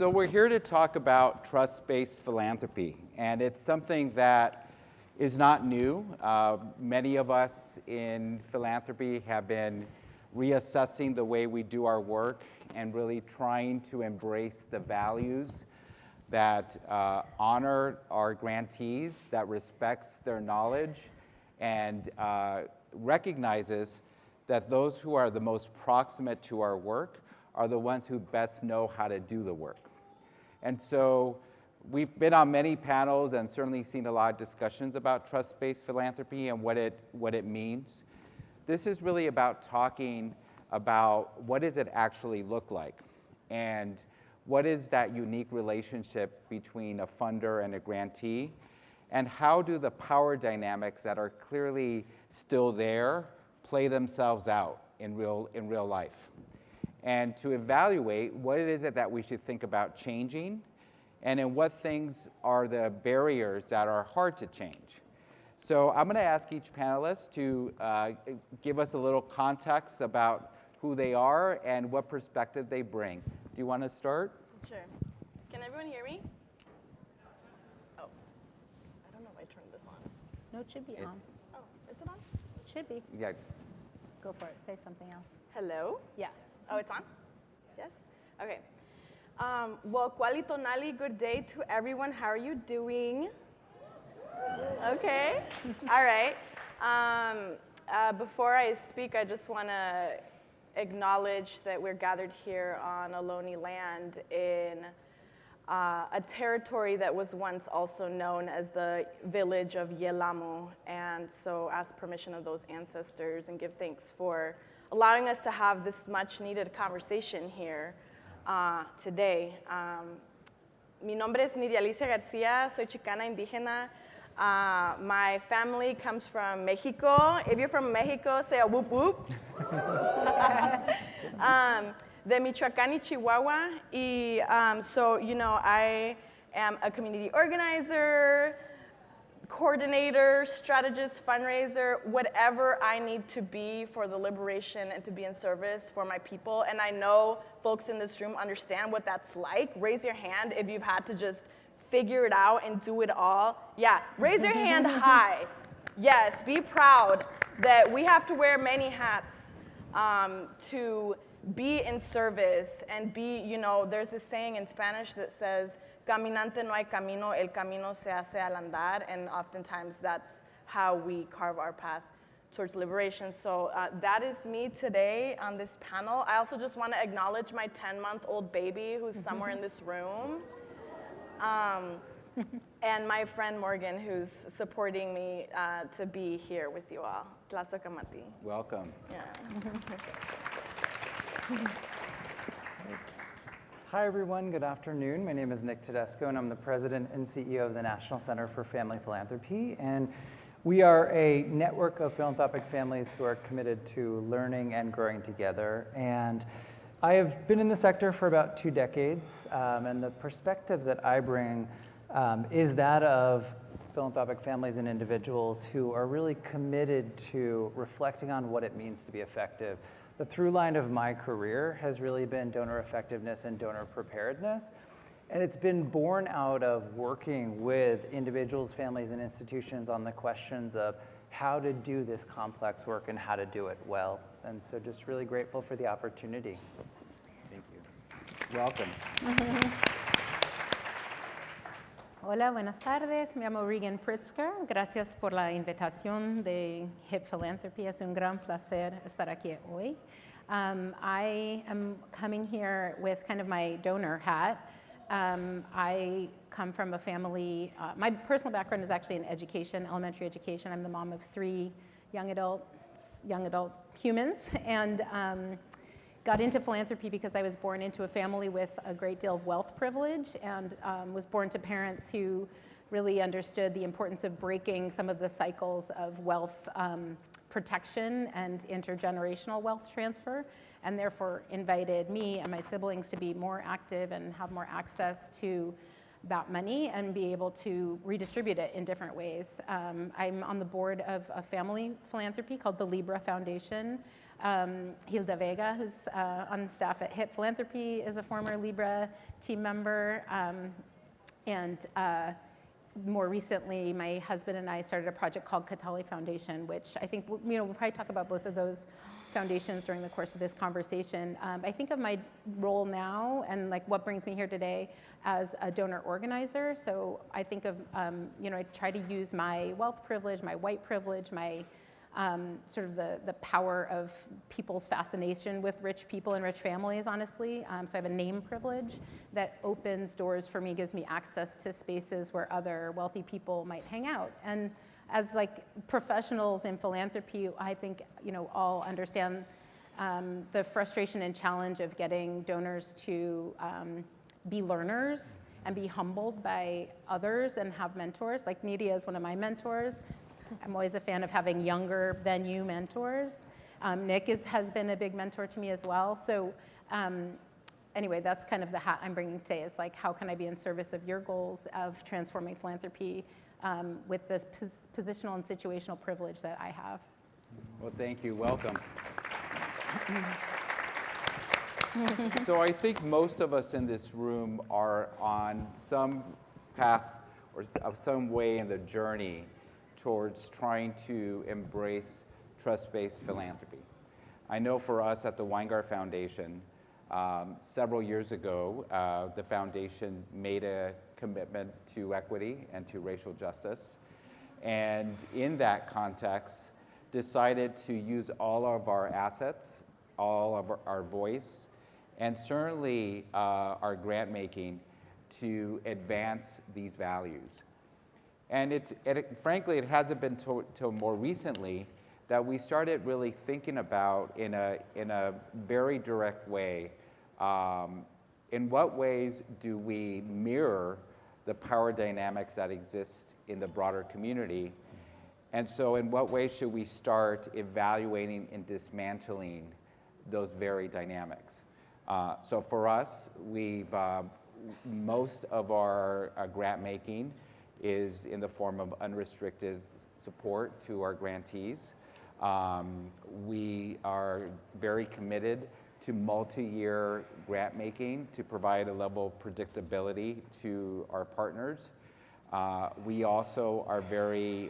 So we're here to talk about trust-based philanthropy, and it's something that is not new. Many of us in philanthropy have been reassessing the way we do our work and really trying to embrace the values that honor our grantees, that respects their knowledge, and recognizes that those who are the most proximate to our work are the ones who best know how to do the work. And so we've been on many panels and certainly seen a lot of discussions about trust-based philanthropy and what it means. This is really about talking about what does it actually look like, and what is that unique relationship between a funder and a grantee, and how do the power dynamics that are clearly still there play themselves out in real life. And to evaluate what it is that we should think about changing, and in what things are the barriers that are hard to change. So I'm going to ask each panelist to give us a little context about who they are and what perspective they bring. Do you want to start? Sure. Can everyone hear me? Oh, I don't know if I turned this on. No, it should be on. Oh, is it on? It should be. Yeah. Go for it. Say something else. Hello? Yeah. Oh, it's on? Yes? Okay. Well, Kualito Nali, good day to everyone. How are you doing? Okay. All right. Before I speak, I just want to acknowledge that we're gathered here on Ohlone land in a territory that was once also known as the village of Yelamu. And so ask permission of those ancestors and give thanks for allowing us to have this much needed conversation here today. Mi nombre es Nidia Alicia Garcia, soy chicana indígena. My family comes from Mexico. If you're from Mexico, say a whoop whoop. De Michoacán y Chihuahua. So, you know, I am a community organizer, coordinator, strategist, fundraiser, whatever I need to be for the liberation and to be in service for my people. And I know folks in this room understand what that's like. Raise your hand if you've had to just figure it out and do it all. Yeah, raise your hand high. Yes, be proud that we have to wear many hats to be in service and be, you know, there's this saying in Spanish that says, caminante no hay camino, el camino se hace al andar, and oftentimes that's how we carve our path towards liberation. So that is me today on this panel. I also just want to acknowledge my 10-month-old baby who's somewhere in this room. And my friend Morgan, who's supporting me to be here with you all. Tlazokamati. Welcome. Yeah. Hi, everyone. Good afternoon. My name is Nick Tedesco, and I'm the president and CEO of the National Center for Family Philanthropy. And we are a network of philanthropic families who are committed to learning and growing together. And I have been in the sector for about 2 decades, and the perspective that I bring is that of philanthropic families and individuals who are really committed to reflecting on what it means to be effective. The through line of my career has really been donor effectiveness and donor preparedness, and it's been born out of working with individuals, families, and institutions on the questions of how to do this complex work and how to do it well. And so just really grateful for the opportunity. Thank you. Welcome. Hola, buenas tardes. Me llamo Regan Pritzker. Gracias por la invitación de HIP Philanthropy. Es un gran placer estar aquí hoy. I am coming here with kind of my donor hat. I come from a family, my personal background is actually in education, elementary education. I'm the mom of 3 young adult humans, and got into philanthropy because I was born into a family with a great deal of wealth privilege, and was born to parents who really understood the importance of breaking some of the cycles of wealth protection and intergenerational wealth transfer, and therefore invited me and my siblings to be more active and have more access to that money and be able to redistribute it in different ways. I'm on the board of a family philanthropy called the Libra Foundation. Hilda Vega, who's on staff at HIP Philanthropy, is a former Libra team member. And more recently, my husband and I started a project called Katali Foundation, which I think, we'll probably talk about both of those foundations during the course of this conversation. I think of my role now and like what brings me here today as a donor organizer. So I think of, I try to use my wealth privilege, my white privilege, my sort of the power of people's fascination with rich people and rich families, honestly. So I have a name privilege that opens doors for me, gives me access to spaces where other wealthy people might hang out. And as like professionals in philanthropy, I think, all understand the frustration and challenge of getting donors to be learners and be humbled by others and have mentors. Like Nidia is one of my mentors. I'm always a fan of having younger than you mentors. Nick has been a big mentor to me as well. So anyway, that's kind of the hat I'm bringing today, is like, how can I be in service of your goals of transforming philanthropy with this positional and situational privilege that I have. Well, thank you. Welcome. So I think most of us in this room are on some path or some way in the journey towards trying to embrace trust-based philanthropy. I know for us at the Weingart Foundation, several years ago, the foundation made a commitment to equity and to racial justice, and in that context, decided to use all of our assets, all of our voice, and certainly our grant making to advance these values. And frankly, it hasn't been till more recently that we started really thinking about in a very direct way, in what ways do we mirror the power dynamics that exist in the broader community? And so in what ways should we start evaluating and dismantling those very dynamics? So for us, most of our grant making is in the form of unrestricted support to our grantees. We are very committed to multi-year grant making to provide a level of predictability to our partners. We also are very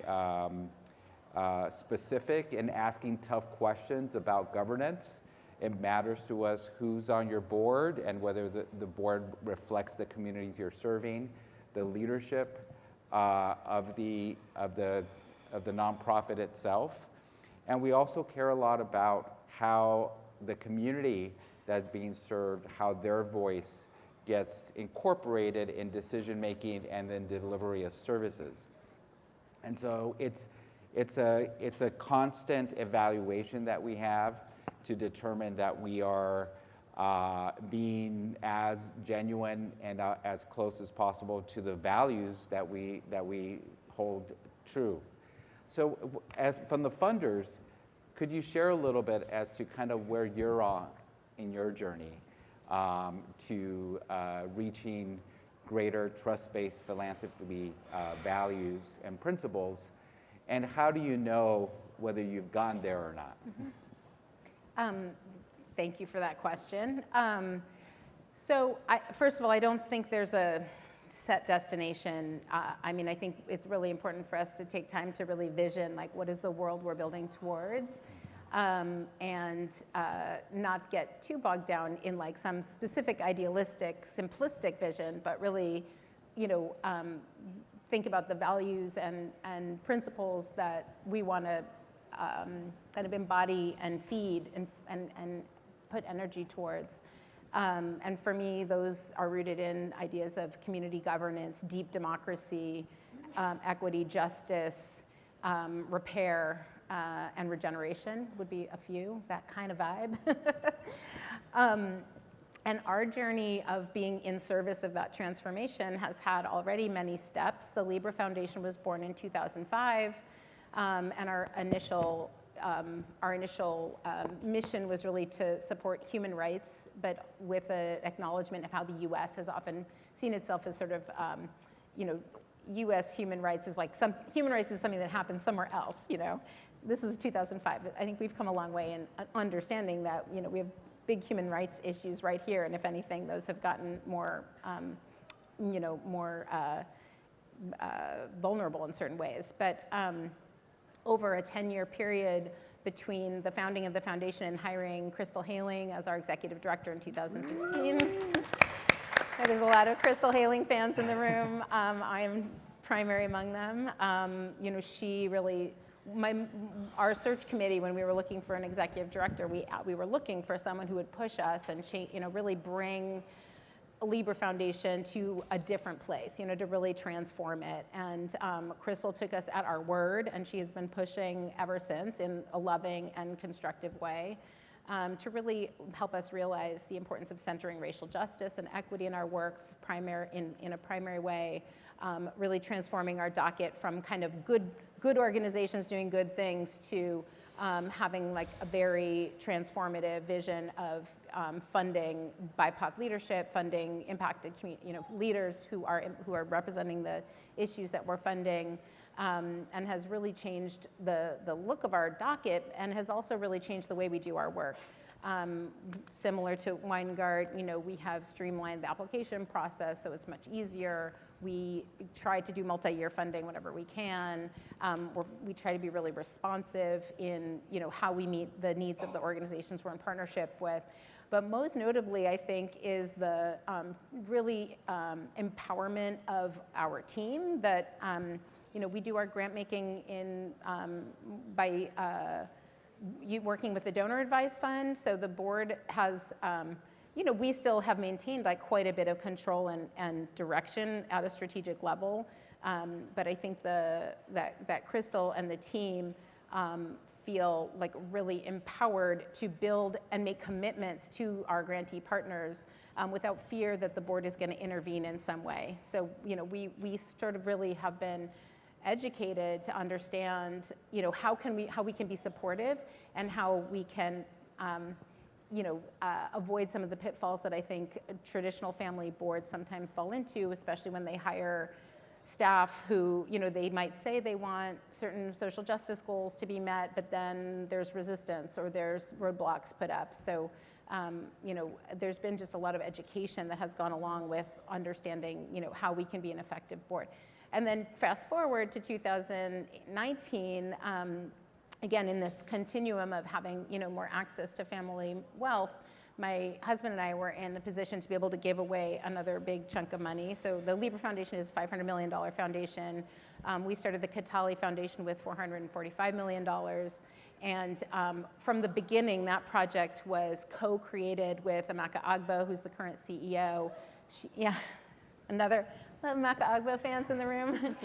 specific in asking tough questions about governance. It matters to us who's on your board and whether the board reflects the communities you're serving, the leadership of the nonprofit itself. And we also care a lot about how the community that's being served, how their voice gets incorporated in decision making and then delivery of services. And so it's a constant evaluation that we have to determine that we are being as genuine and as close as possible to the values that we hold true. So from the funders, could you share a little bit as to kind of where you're on in your journey to reaching greater trust-based philanthropy values and principles, and how do you know whether you've gone there or not? Thank you for that question. So first of all, I don't think there's a set destination. I think it's really important for us to take time to really vision, like, what is the world we're building towards, and not get too bogged down in like some specific idealistic, simplistic vision, but really, think about the values and principles that we want to kind of embody and feed and put energy towards. And for me, those are rooted in ideas of community governance, deep democracy, equity, justice, repair, and regeneration would be a few, that kind of vibe. And our journey of being in service of that transformation has had already many steps. The Libra Foundation was born in 2005, and our initial our initial mission was really to support human rights, but with an acknowledgement of how the U.S. has often seen itself as sort of, U.S. human rights is like human rights is something that happens somewhere else. This was 2005. I think we've come a long way in understanding that we have big human rights issues right here, and if anything, those have gotten more more vulnerable in certain ways. But over a 10-year period between the founding of the foundation and hiring Crystal Haling as our executive director in 2016. There's a lot of Crystal Haling fans in the room. I am primary among them. She really, our search committee, when we were looking for an executive director, we were looking for someone who would push us and really bring Libra Foundation to a different place, to really transform it. And Crystal took us at our word, and she has been pushing ever since in a loving and constructive way to really help us realize the importance of centering racial justice and equity in our work in a primary way, really transforming our docket from kind of good organizations doing good things to having like a very transformative vision of funding BIPOC leadership, funding impacted leaders who are representing the issues that we're funding, and has really changed the look of our docket, and has also really changed the way we do our work. Similar to Weingart, we have streamlined the application process, so it's much easier. We try to do multi-year funding whenever we can. We try to be really responsive in how we meet the needs of the organizations we're in partnership with. But most notably, I think, is the really empowerment of our team that we do our grant making by working with the Donor Advised Fund. So the board has, we still have maintained like quite a bit of control and direction at a strategic level. But I think that Crystal and the team feel like really empowered to build and make commitments to our grantee partners without fear that the board is going to intervene in some way. So we sort of really have been educated to understand how we can be supportive and how we can avoid some of the pitfalls that I think traditional family boards sometimes fall into, especially when they hire staff who, they might say they want certain social justice goals to be met, but then there's resistance or there's roadblocks put up. So, there's been just a lot of education that has gone along with understanding, how we can be an effective board. And then fast forward to 2019, again, in this continuum of having, more access to family wealth, my husband and I were in a position to be able to give away another big chunk of money. So the Libra Foundation is a $500 million foundation. We started the Katali Foundation with $445 million. And from the beginning, that project was co-created with Amaka Agbo, who's the current CEO. Another Amaka Agbo fans in the room.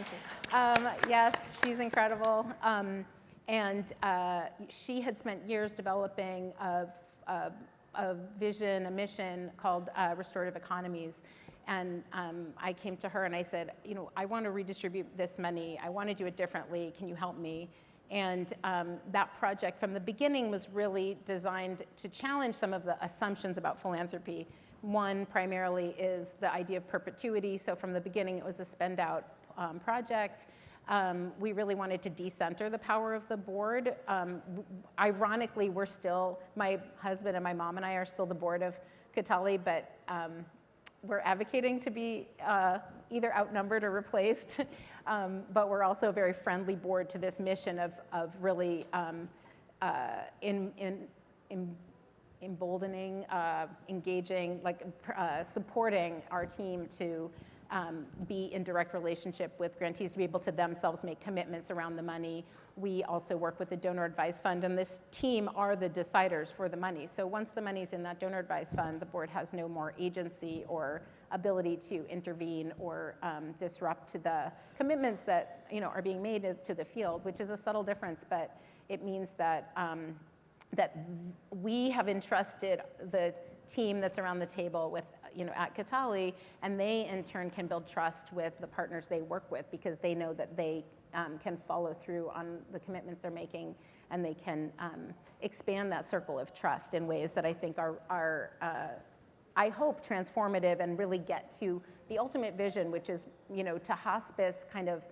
Yes, she's incredible. And she had spent years developing a vision, a mission called Restorative Economies. And I came to her and I said, I want to redistribute this money. I want to do it differently. Can you help me? And that project from the beginning was really designed to challenge some of the assumptions about philanthropy. One primarily is the idea of perpetuity. So from the beginning, it was a spend out project. We really wanted to decenter the power of the board. Ironically, my husband and my mom and I are still the board of Katali, but we're advocating to be either outnumbered or replaced. But we're also a very friendly board to this mission of really emboldening, engaging, supporting our team to be in direct relationship with grantees to be able to themselves make commitments around the money. We also work with the Donor Advised Fund, and this team are the deciders for the money. So once the money's in that Donor Advised Fund, the board has no more agency or ability to intervene or disrupt the commitments that are being made to the field, which is a subtle difference, but it means that that we have entrusted the team that's around the table with at Katali, and they in turn can build trust with the partners they work with because they know that they can follow through on the commitments they're making and they can expand that circle of trust in ways that I think are I hope, transformative and really get to the ultimate vision, which is, to hospice kind of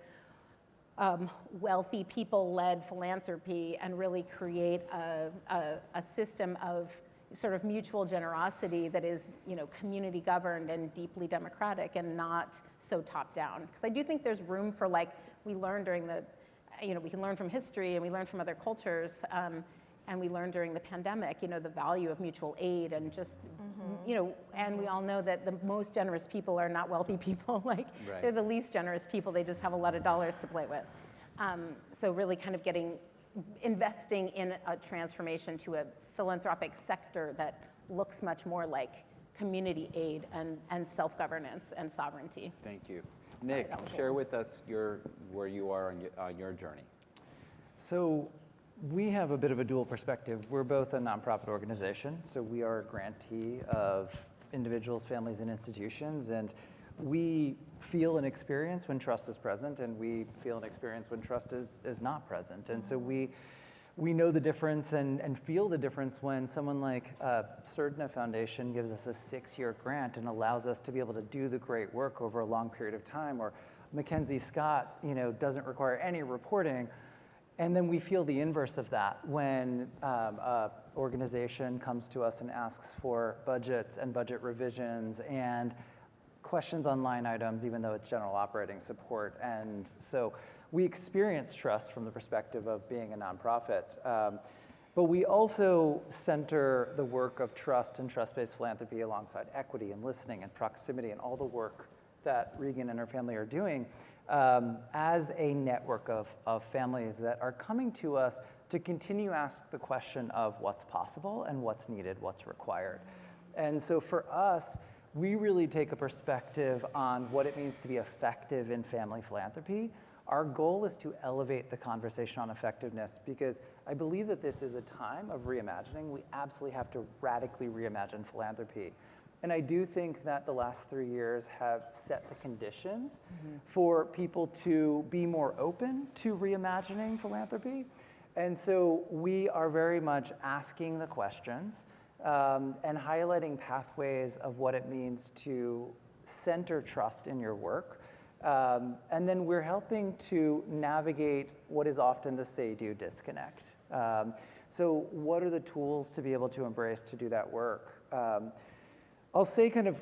wealthy people-led philanthropy and really create a system of sort of mutual generosity that is, community governed and deeply democratic and not so top down. Because I do think there's room for, like, we learned during the, we can learn from history and we learn from other cultures, and we learned during the pandemic, the value of mutual aid and just, and we all know that the most generous people are not wealthy people. Like, Right. They're the least generous people. They just have a lot of dollars to play with. So really kind of investing in a transformation to a philanthropic sector that looks much more like community aid and self-governance and sovereignty. Thank you. Sorry, Nick, that was share long. with us where you are on your journey. So we have a bit of a dual perspective. We're both a nonprofit organization, so we are a grantee of individuals, families, and institutions, and we feel and experience when trust is present, and we feel and experience when trust is not present. And so we know the difference and feel the difference when someone like Surdna Foundation gives us a 6-year grant and allows us to be able to do the great work over a long period of time, or Mackenzie Scott, doesn't require any reporting. And then we feel the inverse of that when an organization comes to us and asks for budgets and budget revisions and questions on line items, even though it's general operating support. And so we experience trust from the perspective of being a nonprofit. But we also center the work of trust and trust-based philanthropy alongside equity and listening and proximity and all the work that Regan and her family are doing as a network of families that are coming to us to continue to ask the question of what's possible and what's needed, what's required. And so for us, we really take a perspective on what it means to be effective in family philanthropy. Our goal is to elevate the conversation on effectiveness because I believe that this is a time of reimagining. We absolutely have to radically reimagine philanthropy. And I do think that the last 3 years have set the conditions for people to be more open to reimagining philanthropy. And so we are very much asking the questions and highlighting pathways of what it means to center trust in your work. And then we're helping to navigate what is often the say-do disconnect. So what are the tools to be able to embrace to do that work? I'll say kind of,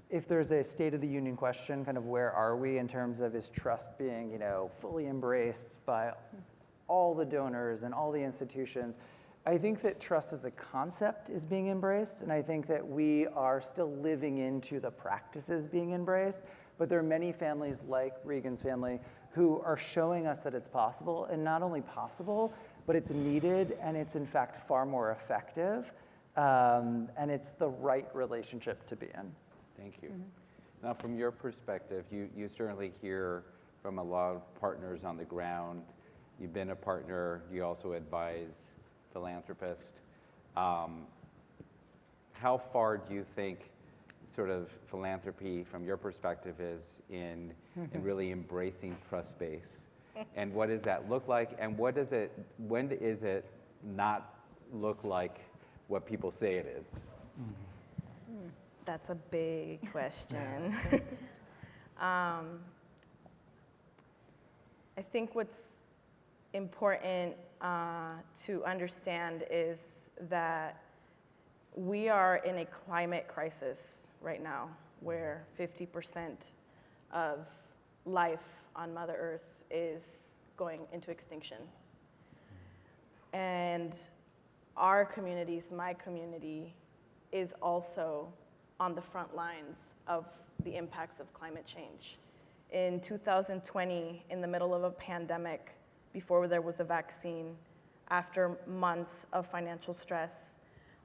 if there's a State of the Union question, kind of where are we in terms of is trust being, fully embraced by all the donors and all the institutions? I think that trust as a concept is being embraced, and I think that we are still living into the practices being embraced, but there are many families like Regan's family who are showing us that it's possible, and not only possible, but it's needed, and it's in fact far more effective. And it's the right relationship to be in. Thank you. Now, from your perspective, you certainly hear from a lot of partners on the ground. You've been a partner. You also advise philanthropists. How far do you think sort of philanthropy, from your perspective, is in really embracing trust-based? And what does that look like? And when does it not look like what people say it is? That's a big question. I think what's important to understand is that we are in a climate crisis right now where 50% of life on Mother Earth is going into extinction. And our communities, my community, is also on the front lines of the impacts of climate change. In 2020, in the middle of a pandemic, before there was a vaccine, after months of financial stress,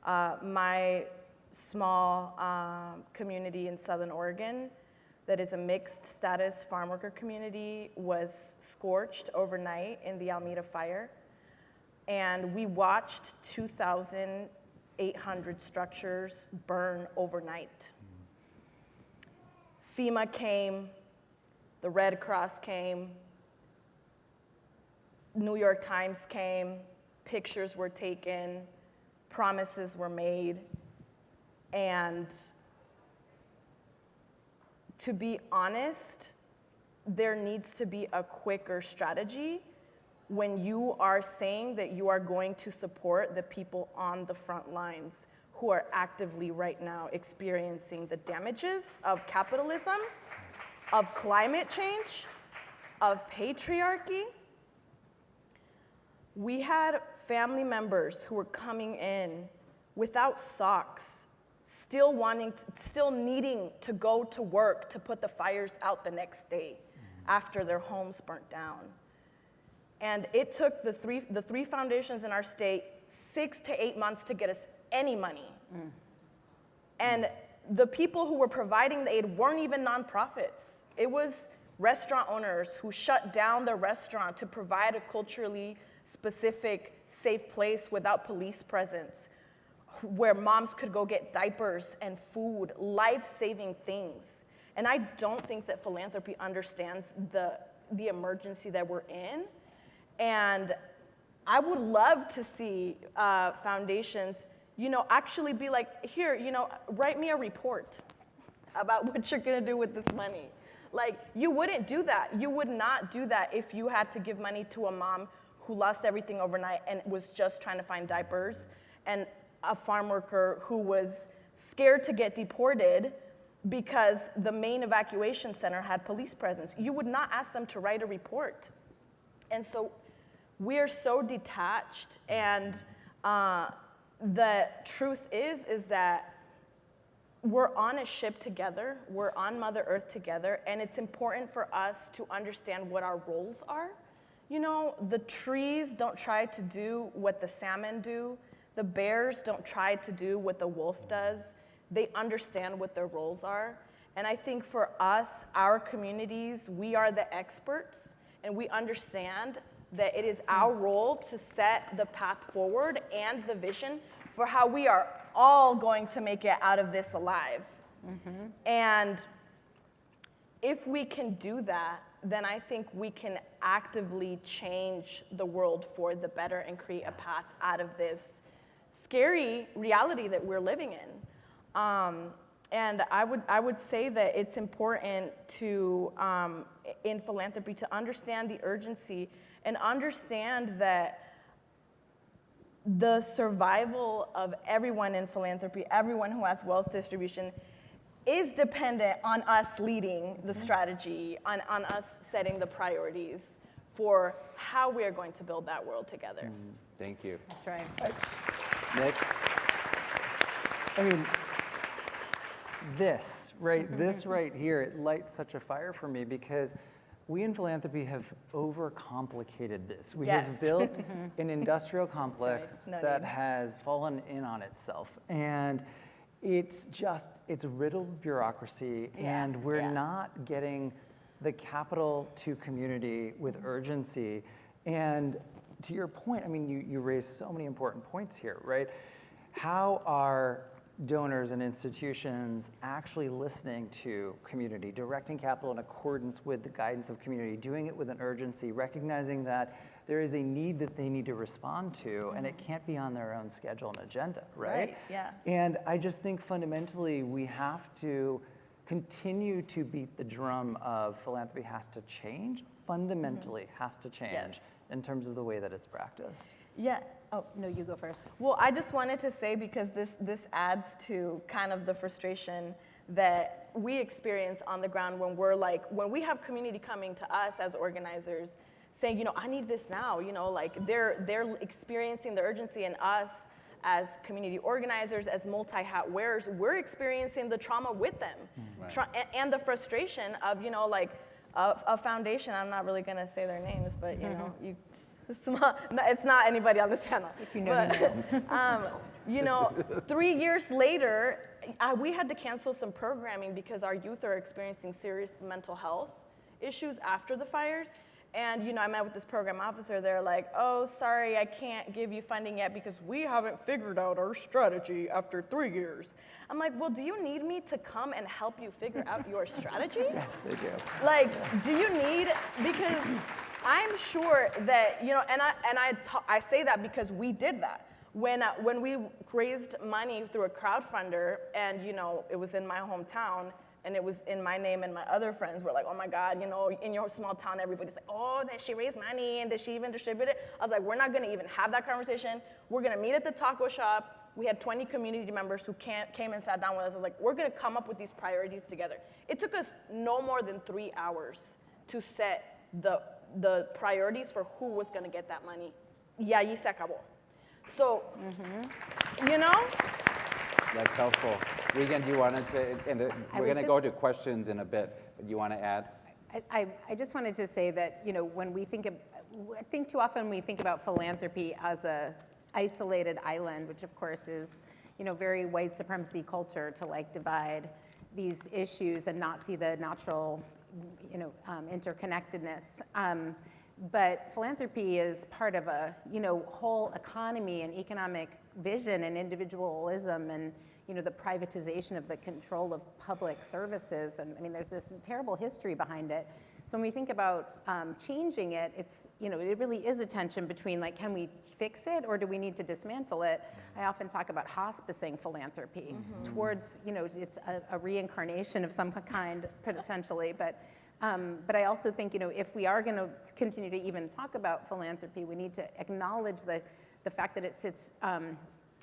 my small community in Southern Oregon that is a mixed status farm worker community was scorched overnight in the Alameda fire. And we watched 2,800 structures burn overnight. FEMA came, the Red Cross came, New York Times came, pictures were taken, promises were made, and to be honest, there needs to be a quicker strategy when you are saying that you are going to support the people on the front lines who are actively right now experiencing the damages of capitalism, of climate change, of patriarchy. We had family members who were coming in without socks, still needing to go to work to put the fires out the next day after their homes burnt down. And it took the three foundations in our state 6 to 8 months to get us any money. And the people who were providing the aid weren't even nonprofits. It was restaurant owners who shut down their restaurant to provide a culturally specific, safe place without police presence, where moms could go get diapers and food, life-saving things. And I don't think that philanthropy understands the emergency that we're in. And I would love to see foundations, actually be like, here, write me a report about what you're gonna do with this money. Like, you wouldn't do that. You would not do that if you had to give money to a mom who lost everything overnight and was just trying to find diapers, and a farm worker who was scared to get deported because the main evacuation center had police presence. You would not ask them to write a report. And so we are so detached, and the truth is that we're on a ship together, we're on Mother Earth together, and it's important for us to understand what our roles are. The trees don't try to do what the salmon do. The bears don't try to do what the wolf does. They understand what their roles are. And I think for us, our communities, we are the experts, and we understand that it is our role to set the path forward and the vision for how we are all going to make it out of this alive. Mm-hmm. And if we can do that, then I think we can actively change the world for the better and create a path out of this scary reality that we're living in. And I would say that it's important to, in philanthropy, to understand the urgency and understand that the survival of everyone in philanthropy, everyone who has wealth distribution, is dependent on us leading the strategy, on us setting the priorities for how we are going to build that world together. Thank you. That's right. Nick? I mean, this right here, it lights such a fire for me, because we in philanthropy have overcomplicated this. We have built an industrial complex that has fallen in on itself. And it's riddled with bureaucracy, and we're not getting the capital to community with urgency. And to your point, I mean, you raised so many important points here, right? How are donors and institutions actually listening to community, directing capital in accordance with the guidance of community, doing it with an urgency, recognizing that there is a need that they need to respond to, and it can't be on their own schedule and agenda, right? Yeah. And I just think fundamentally we have to continue to beat the drum of philanthropy has to change, fundamentally has to change in terms of the way that it's practiced. Yeah. Oh, no, you go first. Well, I just wanted to say, because this adds to kind of the frustration that we experience on the ground when we have community coming to us as organizers saying, I need this now, they're experiencing the urgency, and us as community organizers, as multi-hat wearers, we're experiencing the trauma with them. And the frustration of, a foundation, I'm not really gonna say their names, but it's not anybody on this panel. If you know, you know. 3 years later, we had to cancel some programming because our youth are experiencing serious mental health issues after the fires. And I met with this program officer. They're like, oh, sorry, I can't give you funding yet because we haven't figured out our strategy after 3 years. I'm like, well, do you need me to come and help you figure out your strategy? Yes, they do. Like, do you need, because I'm sure that, I say that because we did that. When we raised money through a crowdfunder, and it was in my hometown, and it was in my name, and my other friends were like, oh my God, in your small town, everybody's like, oh, that she raised money, and did she even distribute it? I was like, we're not gonna even have that conversation. We're gonna meet at the taco shop. We had 20 community members who came and sat down with us. I was like, we're gonna come up with these priorities together. It took us no more than 3 hours to set the priorities for who was gonna get that money. Y allí se acabó. So, That's helpful. Regan, do you want to, and we're going to go to questions in a bit, but you want to add? I just wanted to say that, when we think I think too often we think about philanthropy as a isolated island, which of course is, very white supremacy culture to like divide these issues and not see the natural, interconnectedness. But philanthropy is part of a, whole economy and economic vision and individualism and, the privatization of the control of public services. And I mean, there's this terrible history behind it. So when we think about changing it, it's, it really is a tension between like, can we fix it or do we need to dismantle it? I often talk about hospicing philanthropy towards, it's a reincarnation of some kind potentially, but I also think, if we are going to continue to even talk about philanthropy, we need to acknowledge the fact that it sits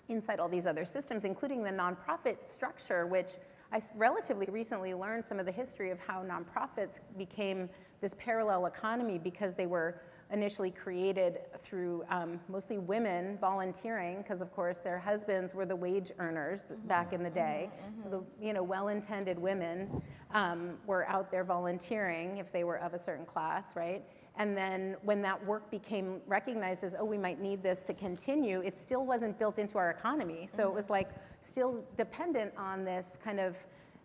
inside all these other systems, including the nonprofit structure, which I relatively recently learned some of the history of how nonprofits became this parallel economy because they were initially created through mostly women volunteering, because of course their husbands were the wage earners back in the day. So the well-intended women were out there volunteering if they were of a certain class, right? And then when that work became recognized as, oh, we might need this to continue, it still wasn't built into our economy. So it was like still dependent on this kind of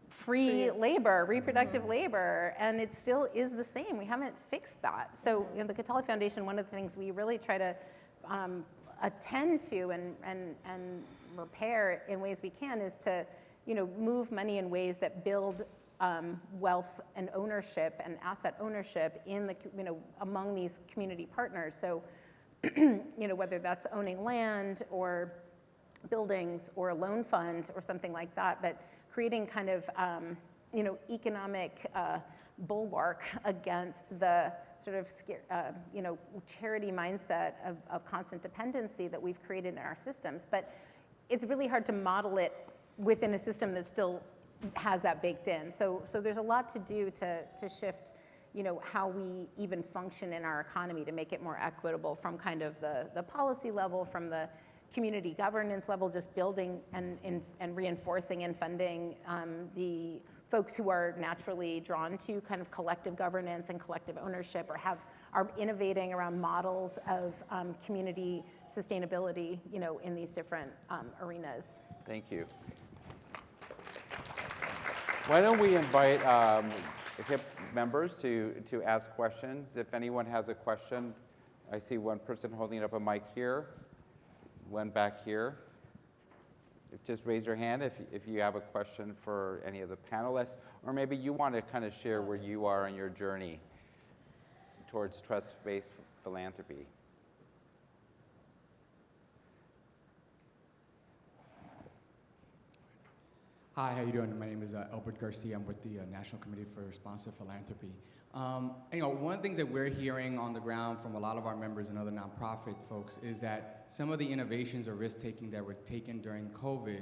free labor, reproductive labor, and it still is the same. We haven't fixed that. So the Catali Foundation, one of the things we really try to attend to and repair in ways we can is to move money in ways that build wealth and ownership and asset ownership in the among these community partners. So whether that's owning land or buildings or a loan fund or something like that, but creating kind of economic bulwark against the sort of charity mindset of constant dependency that we've created in our systems. But it's really hard to model it within a system that still has that baked in. So there's a lot to do to shift how we even function in our economy to make it more equitable from kind of the policy level, from the community governance level, just building and reinforcing and funding the folks who are naturally drawn to kind of collective governance and collective ownership, or are innovating around models of community sustainability, in these different arenas. Thank you. Why don't we invite HIP members to ask questions? If anyone has a question, I see one person holding up a mic here, one back here. Just raise your hand if you have a question for any of the panelists, or maybe you want to kind of share where you are in your journey towards trust-based philanthropy. Hi, how you doing? My name is Albert Garcia. I'm with the National Committee for Responsive Philanthropy. One of the things that we're hearing on the ground from a lot of our members and other nonprofit folks is that some of the innovations or risk-taking that were taken during COVID,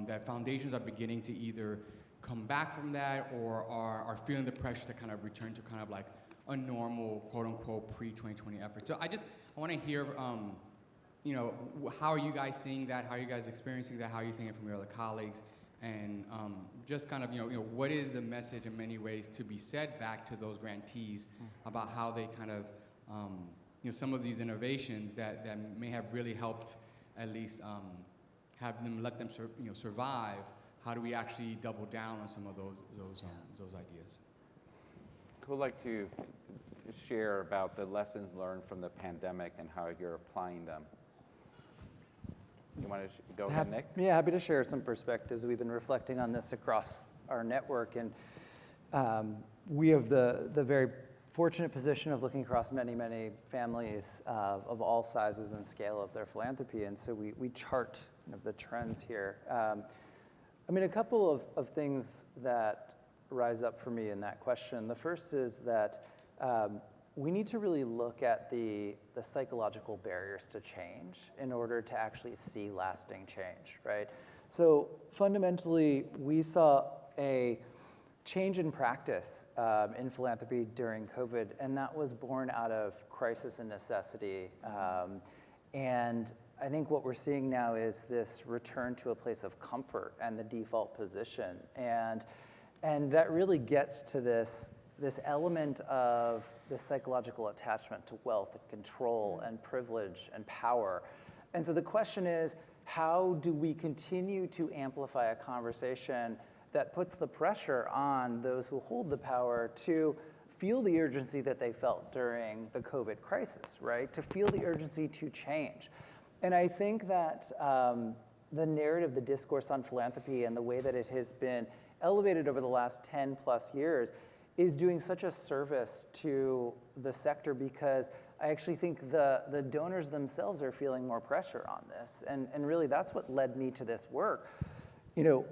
that foundations are beginning to either come back from that or are feeling the pressure to kind of return to kind of like a normal, quote-unquote, pre-2020 effort. So I want to hear, how are you guys seeing that? How are you guys experiencing that? How are you seeing it from your other colleagues? And just kind of, what is the message in many ways to be said back to those grantees about how they kind of, some of these innovations that may have really helped at least let them survive. How do we actually double down on some of those ideas? Who'd like to share about the lessons learned from the pandemic and how you're applying them? You want to go ahead, Nick? Yeah, happy to share some perspectives. We've been reflecting on this across our network, and we have the very fortunate position of looking across many, many families of all sizes and scale of their philanthropy, and so we chart kind of the trends here. I mean, a couple of things that rise up for me in that question. The first is that we need to really look at the psychological barriers to change in order to actually see lasting change, right? So fundamentally, we saw a change in practice in philanthropy during COVID, and that was born out of crisis and necessity. And I think what we're seeing now is this return to a place of comfort and the default position. And that really gets to this element of this psychological attachment to wealth and control and privilege and power. And so the question is, how do we continue to amplify a conversation that puts the pressure on those who hold the power to feel the urgency that they felt during the COVID crisis, right? To feel the urgency to change. And I think that the narrative, the discourse on philanthropy and the way that it has been elevated over the last 10 plus years is doing such a service to the sector, because I actually think the donors themselves are feeling more pressure on this. And really that's what led me to this work. You know,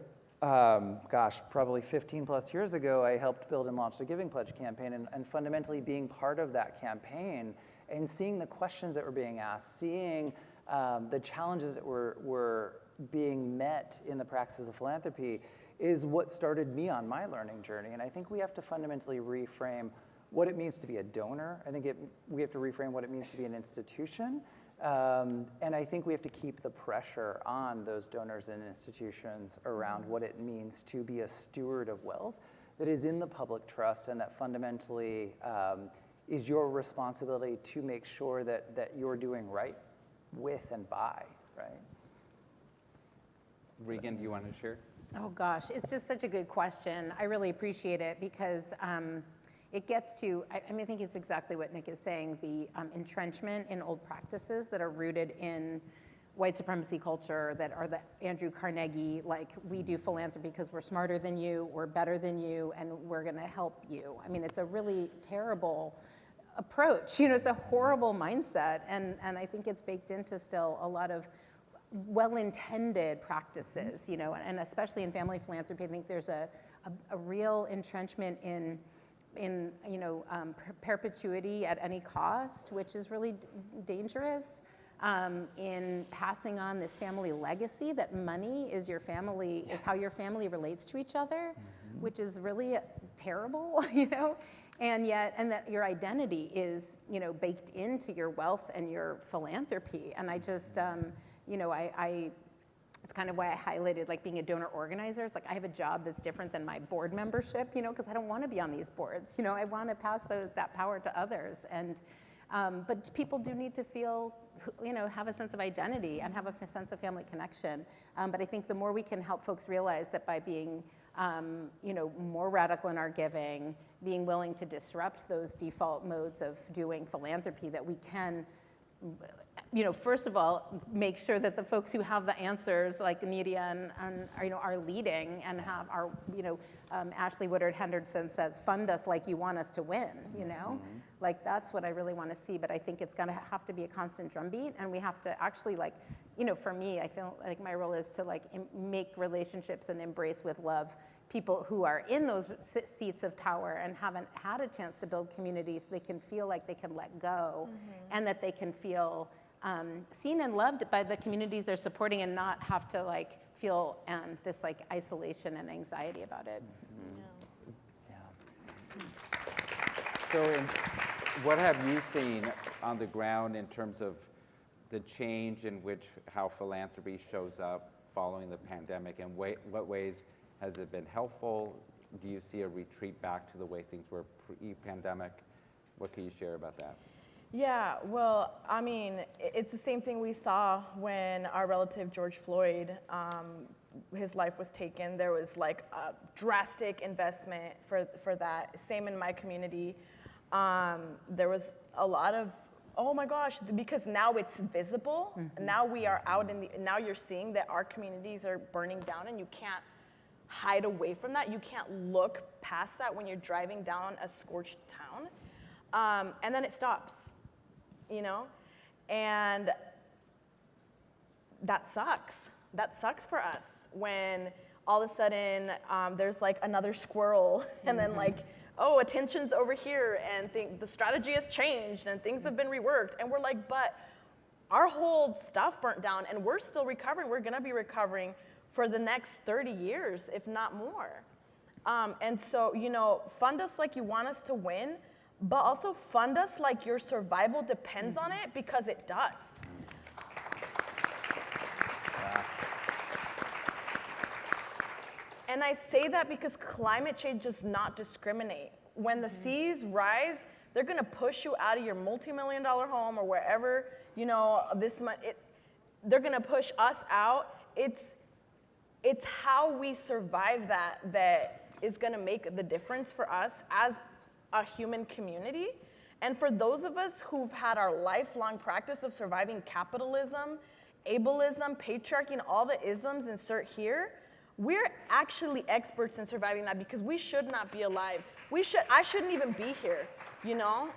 probably 15 plus years ago, I helped build and launch the Giving Pledge campaign, and fundamentally being part of that campaign and seeing the questions that were being asked, seeing the challenges that were being met in the practices of philanthropy is what started me on my learning journey. And I think we have to fundamentally reframe what it means to be a donor. I think we have to reframe what it means to be an institution. And I think we have to keep the pressure on those donors and institutions around what it means to be a steward of wealth that is in the public trust, and that fundamentally is your responsibility to make sure that you're doing right with and by, right? Regan, do you want to share? Oh gosh, it's just such a good question. I really appreciate it, because it gets to, I mean, I think it's exactly what Nick is saying, the entrenchment in old practices that are rooted in white supremacy culture, that are the Andrew Carnegie, like, we do philanthropy because we're smarter than you, we're better than you, and we're gonna help you. I mean, it's a really terrible approach. You know, it's a horrible mindset, and I think it's baked into still a lot of well-intended practices, you know, and especially in family philanthropy. I think there's a real entrenchment in you know, perpetuity at any cost, which is really dangerous, in passing on this family legacy, that money is your family, is how your family relates to each other, which is really terrible, you know, and that your identity is, you know, baked into your wealth and your philanthropy. And I just, you know, it's kind of why I highlighted, like, being a donor organizer. It's like I have a job that's different than my board membership, you know, because I don't want to be on these boards. You know, I want to pass that power to others. And but people do need to feel, you know, have a sense of identity and have a sense of family connection. But I think the more we can help folks realize that by being, you know, more radical in our giving, being willing to disrupt those default modes of doing philanthropy, that we can, you know, first of all, make sure that the folks who have the answers, like Nidia and you know, are leading and have our, you know, Ashley Woodard Henderson says, fund us like you want us to win, you know? Like, that's what I really want to see, but I think it's gonna have to be a constant drumbeat, and we have to actually, like, you know, for me, I feel like my role is to, like, make relationships and embrace with love people who are in those seats of power and haven't had a chance to build community, so they can feel like they can let go, and that they can feel seen and loved by the communities they're supporting, and not have to, like, feel this, like, isolation and anxiety about it. So what have you seen on the ground in terms of the change in how philanthropy shows up following the pandemic, and what ways has it been helpful? Do you see a retreat back to the way things were pre-pandemic? What can you share about that? Yeah, well, I mean, it's the same thing we saw when our relative George Floyd, his life was taken. There was, like, a drastic investment for that. Same in my community. There was a lot of, oh my gosh, because now it's visible. Now we are out now you're seeing that our communities are burning down, and you can't hide away from that. You can't look past that when you're driving down a scorched town. and then it stops, you know? And that sucks. That sucks for us when all of a sudden there's like another squirrel and then like, oh, attention's over here and the strategy has changed and things have been reworked. And we're like, but our whole stuff burnt down and we're still recovering. We're gonna be recovering for the next 30 years, if not more. And so, you know, fund us like you want us to win, but also fund us like your survival depends on it, because it does. And I say that because climate change does not discriminate. When the seas rise, they're gonna push you out of your multi-million-dollar home or wherever, you know, they're gonna push us out. It's how we survive that is gonna make the difference for us as a human community. And for those of us who've had our lifelong practice of surviving capitalism, ableism, patriarchy, and all the isms insert here, we're actually experts in surviving that, because we should not be alive. I shouldn't even be here, you know?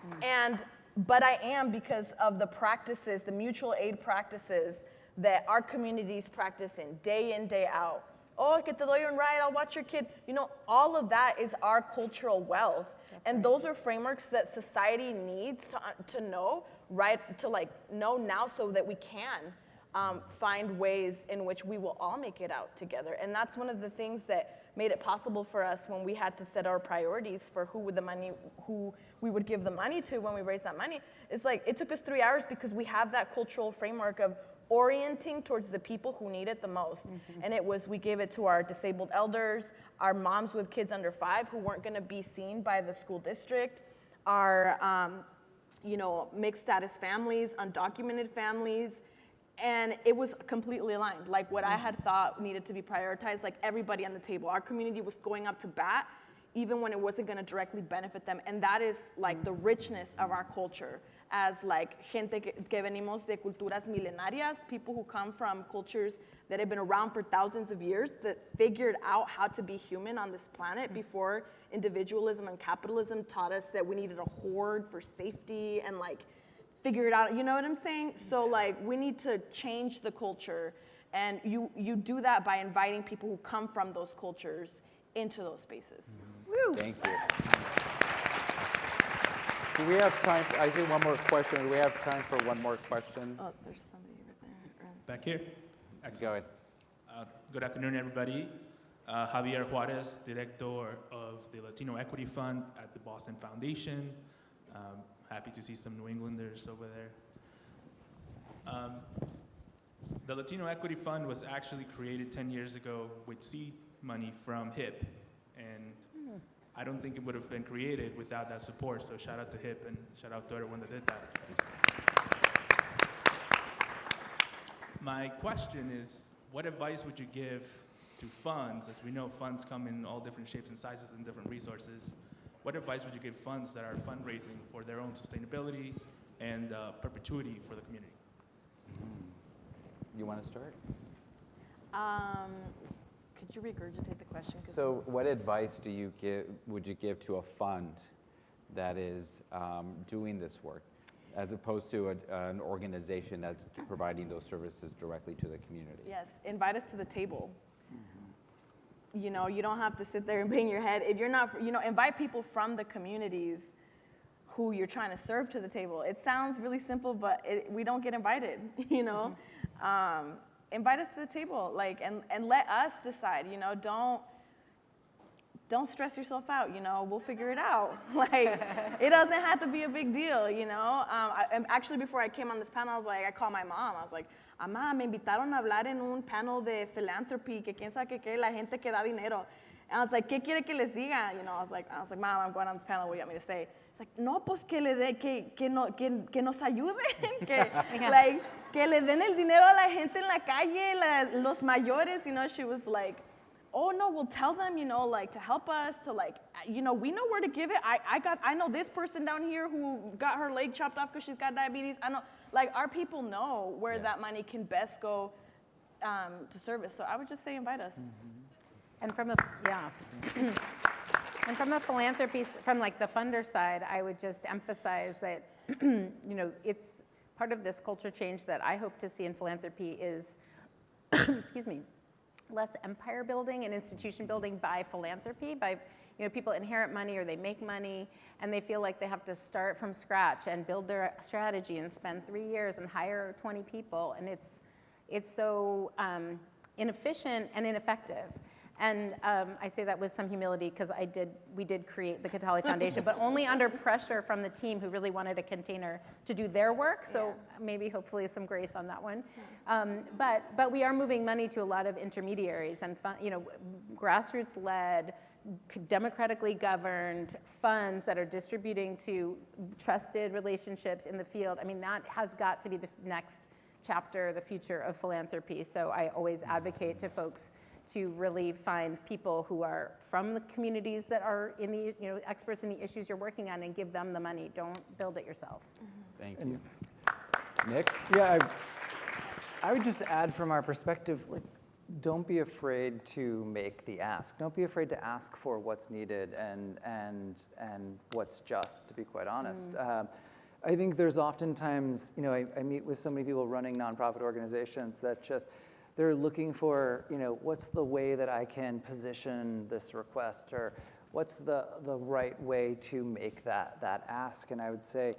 But I am, because of the practices, the mutual aid practices that our communities practice in, day out. Oh, que te doy un ride, I'll watch your kid. You know, all of that is our cultural wealth. And those are frameworks that society needs to know, right? To like know now so that we can find ways in which we will all make it out together. And that's one of the things that made it possible for us when we had to set our priorities for who we would give the money to when we raised that money. It's like, it took us 3 hours because we have that cultural framework of orienting towards the people who need it the most. And we gave it to our disabled elders, our moms with kids under 5 who weren't gonna be seen by the school district, our you know, mixed status families, undocumented families, and it was completely aligned. Like what I had thought needed to be prioritized, like everybody on the table. Our community was going up to bat, even when it wasn't gonna directly benefit them. And that is like the richness of our culture as like gente que venimos de culturas milenarias, people who come from cultures that have been around for thousands of years, that figured out how to be human on this planet before individualism and capitalism taught us that we needed a hoard for safety and like figure it out, you know what I'm saying? So like we need to change the culture, and you do that by inviting people who come from those cultures into those spaces. Woo. Thank you. Do we have time? I do one more question. Do we have time for one more question? Oh, there's somebody right there. Back here. Go ahead. Good afternoon, everybody. Javier Juarez, Director of the Latino Equity Fund at the Boston Foundation. Happy to see some New Englanders over there. The Latino Equity Fund was actually created 10 years ago with seed money from HIP, and I don't think it would have been created without that support, so shout out to HIP and shout out to everyone that did that. My question is, what advice would you give to funds? As we know, funds come in all different shapes and sizes and different resources. What advice would you give funds that are fundraising for their own sustainability and perpetuity for the community? You want to start? Could you regurgitate the question? So what advice would you give to a fund that is doing this work, as opposed to an organization that's providing those services directly to the community? Yes, invite us to the table. You know, you don't have to sit there and bang your head. If you're not, you know, invite people from the communities who you're trying to serve to the table. It sounds really simple, but we don't get invited, you know? Invite us to the table, like, and let us decide, you know, don't stress yourself out, you know, we'll figure it out. Like, it doesn't have to be a big deal, you know? Actually, before I came on this panel, I called my mom. I was like, Amá, me invitaron a hablar en un panel de Philanthropy, que quién sabe qué, la gente que da dinero. And I was like, ¿qué quiere que les diga? You know, I was like, Mom, I'm going on this panel, what do you want me to say? She's like, no, pues que le dé, que nos ayuden, like, que le den el dinero a la gente en la calle, los mayores, you know? She was like, oh no, we'll tell them, you know, like to help us, to like, you know, we know where to give it. I know this person down here who got her leg chopped off because she's got diabetes. I know, like our people know where that money can best go to service. So I would just say invite us. And from a, And from the philanthropy, from like the funder side, I would just emphasize that, it's part of this culture change that I hope to see in philanthropy is, excuse me, less empire building and institution building by philanthropy, by people inherit money or they make money and they feel like they have to start from scratch and build their strategy and spend 3 years and hire 20 people, and it's so inefficient and ineffective. And I say that with some humility because we did create the Catali Foundation, but only under pressure from the team who really wanted a container to do their work. So maybe hopefully some grace on that one. But we are moving money to a lot of intermediaries and grassroots-led, democratically governed funds that are distributing to trusted relationships in the field. I mean, that has got to be the next chapter, the future of philanthropy. So I always advocate to folks to really find people who are from the communities that are in the, experts in the issues you're working on and give them the money. Don't build it yourself. Thank you. Nick? Yeah, I would just add from our perspective, don't be afraid to make the ask. Don't be afraid to ask for what's needed and what's just, to be quite honest. I think there's oftentimes, I meet with so many people running nonprofit organizations that just, they're looking for, what's the way that I can position this request, or what's the right way to make that ask? And I would say,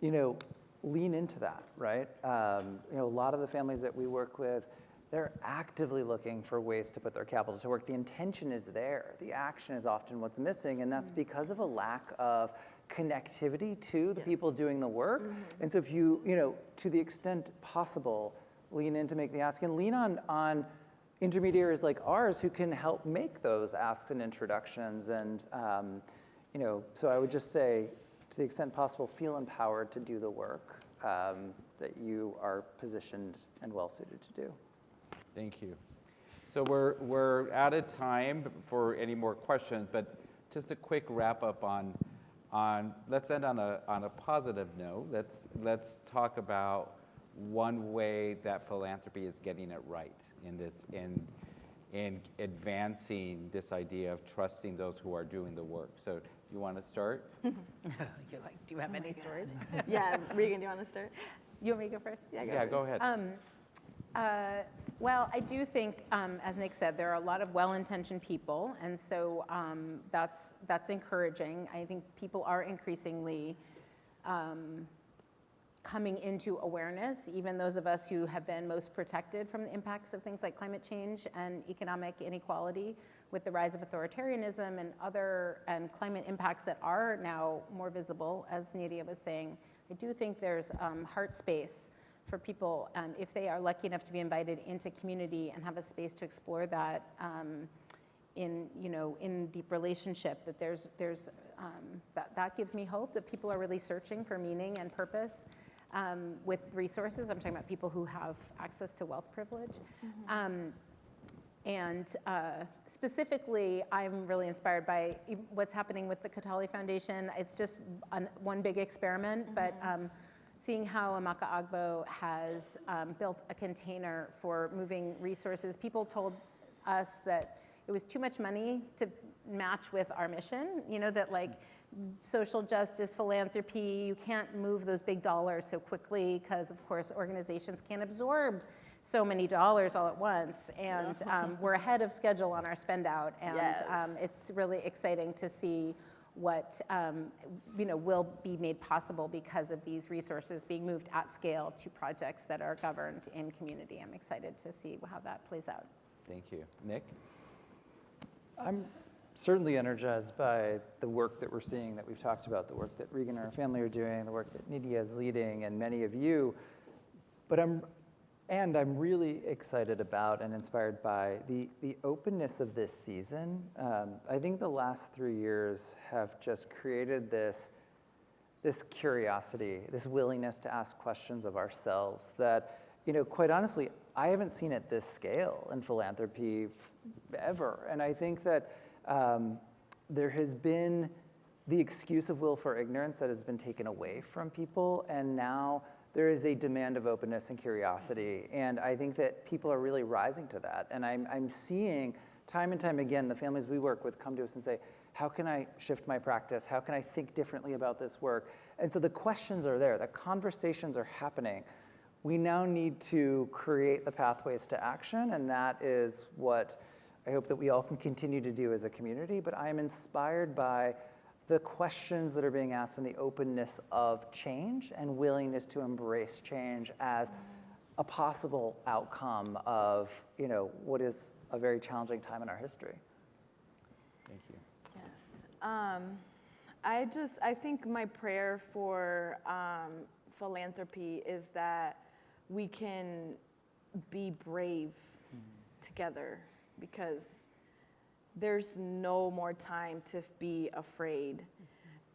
lean into that, right? A lot of the families that we work with, they're actively looking for ways to put their capital to work. The intention is there. The action is often what's missing, and that's because of a lack of connectivity to the people doing the work. And so if you, to the extent possible, lean in to make the ask, and lean on intermediaries like ours who can help make those asks and introductions. And so I would just say, to the extent possible, feel empowered to do the work that you are positioned and well suited to do. Thank you. So we're out of time for any more questions, but just a quick wrap up on let's end on a positive note. Let's talk about one way that philanthropy is getting it right in advancing this idea of trusting those who are doing the work. So you want to start? Do you have any stories? Yeah, Regan, do you want to start? You want me to go first? Yeah, go ahead. Well, I do think, as Nick said, there are a lot of well-intentioned people, and so that's encouraging. I think people are increasingly coming into awareness, even those of us who have been most protected from the impacts of things like climate change and economic inequality, with the rise of authoritarianism and climate impacts that are now more visible, as Nadia was saying. I do think there's heart space for people, if they are lucky enough to be invited into community and have a space to explore that in deep relationship, that that gives me hope that people are really searching for meaning and purpose with resources. I'm talking about people who have access to wealth privilege. And specifically, I'm really inspired by what's happening with the Catali Foundation. It's just one big experiment, but seeing how Amaka Agbo has built a container for moving resources. People told us that it was too much money to match with our mission, that social justice, philanthropy, you can't move those big dollars so quickly because, of course, organizations can't absorb so many dollars all at once. And we're ahead of schedule on our spend out. And it's really exciting to see what will be made possible because of these resources being moved at scale to projects that are governed in community. I'm excited to see how that plays out. Thank you. Nick? I'm certainly energized by the work that we're seeing, that we've talked about, the work that Regan and her family are doing, the work that Nidia is leading, and many of you. But I'm really excited about and inspired by the openness of this season. I think the last 3 years have just created this curiosity, this willingness to ask questions of ourselves that, quite honestly, I haven't seen at this scale in philanthropy ever. And I think that there has been the excuse of willful ignorance that has been taken away from people, and now there is a demand of openness and curiosity, and I think that people are really rising to that. And I'm seeing time and time again the families we work with come to us and say, How can I shift my practice? How can I think differently about this work? And so the questions are there, the conversations are happening. We now need to create the pathways to action, and that is what I hope that we all can continue to do as a community. But I am inspired by the questions that are being asked and the openness of change and willingness to embrace change as a possible outcome of, what is a very challenging time in our history. Thank you. Yes. I think my prayer for philanthropy is that we can be brave together, because there's no more time to be afraid.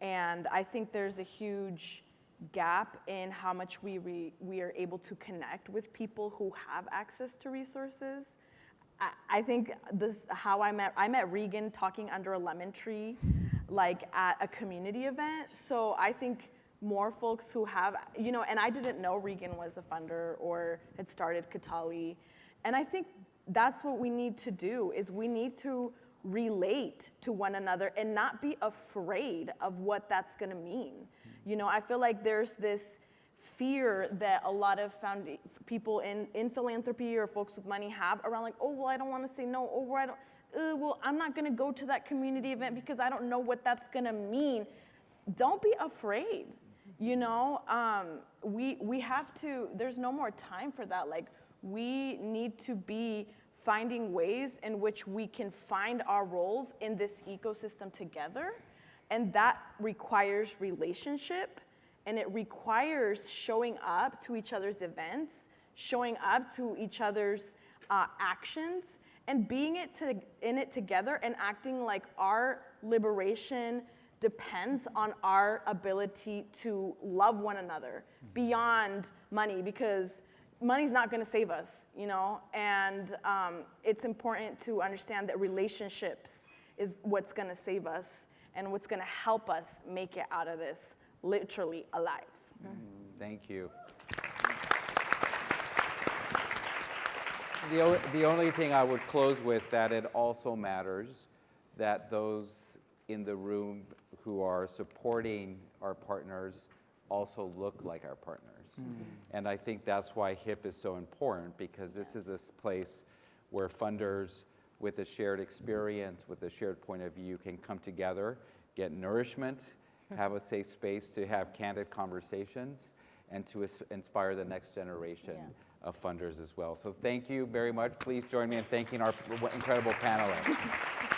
And I think there's a huge gap in how much we are able to connect with people who have access to resources. I think how I met Regan talking under a lemon tree, like at a community event. So I think more folks who have, and I didn't know Regan was a funder or had started Katali. And I think that's what we need to do, is we need to relate to one another and not be afraid of what that's gonna mean. I feel like there's this fear that a lot of people in philanthropy or folks with money have around, like, oh, well, I don't wanna say no, or well, I'm not gonna go to that community event because I don't know what that's gonna mean. Don't be afraid, we have to, there's no more time for that. Like, we need to be finding ways in which we can find our roles in this ecosystem together. And that requires relationship, and it requires showing up to each other's events, showing up to each other's actions, and being in it together and acting like our liberation depends on our ability to love one another beyond money, because money's not going to save us, and it's important to understand that relationships is what's going to save us and what's going to help us make it out of this literally alive. Thank you. The only thing I would close with, that it also matters that those in the room who are supporting our partners also look like our partners. And I think that's why HIP is so important, because this is this place where funders with a shared experience, with a shared point of view, can come together, get nourishment, have a safe space to have candid conversations, and to inspire the next generation of funders as well. So thank you very much. Please join me in thanking our incredible panelists.